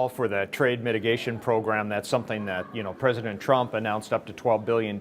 recall, for the trade mitigation program, that's something that President Trump announced up to $12 billion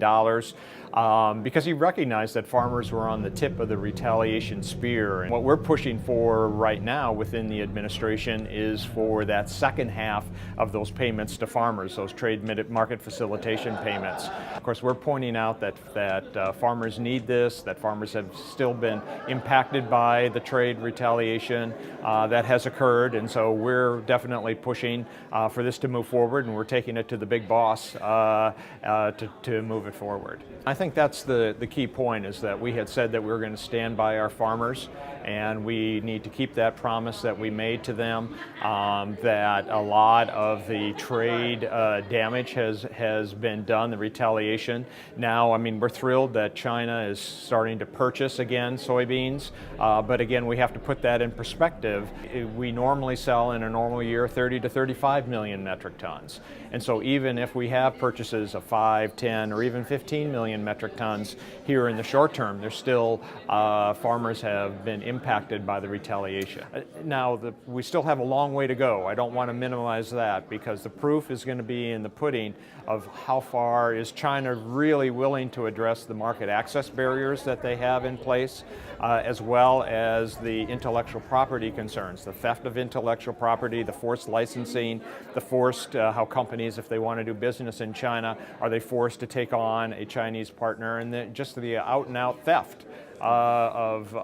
because he recognized that farmers were on the tip of the retaliation spear. And what we're pushing for right now within the administration is for that second half of those payments to farmers, those trade market facilitation payments. Of course, we're pointing out that farmers need this, that farmers have still been impacted by the trade retaliation that has occurred, and so we're definitely pushing for this to move forward, and we're taking it to the big boss to move it forward. I think that's the key point, is that we had said that we were going to stand by our farmers, and we need to keep that promise that we made to them, that a lot of the trade damage has been done, the retaliation. Now, I mean, we're thrilled that China is starting to purchase again soybeans, but again, we have to put that in perspective. We normally sell in a normal year 30 to 35 million metric tons. And so even if we have purchases of 5, 10, or even 15 million metric tons here in the short term, there's still farmers have been impacted by the retaliation. Now, we still have a long way to go. I don't want to minimize that, because the proof is going to be in the pudding of how far is China really willing to address the market access barriers that they have in place, as well as the intellectual property concerns, the theft of intellectual property, the forced licensing, the forced, how companies, if they want to do business in China, are they forced to take on a Chinese partner, and just the out-and-out theft of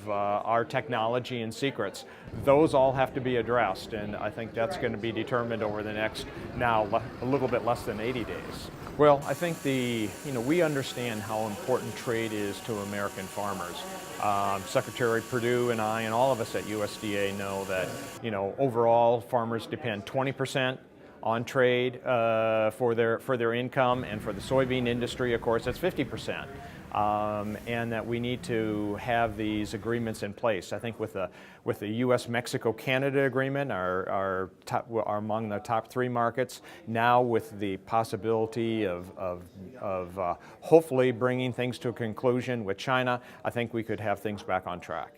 our technology and secrets. Those all have to be addressed, and I think that's going to be determined over the next, now a little bit less than 80 days. Well, I think we understand how important trade is to American farmers. Secretary Perdue and I and all of us at USDA know that overall farmers depend 20% on trade for their income, and for the soybean industry, of course, it's 50%. And that we need to have these agreements in place. I think with the U.S.-Mexico-Canada agreement are among the top 3 markets. Now, with the possibility of hopefully bringing things to a conclusion with China, I think we could have things back on track.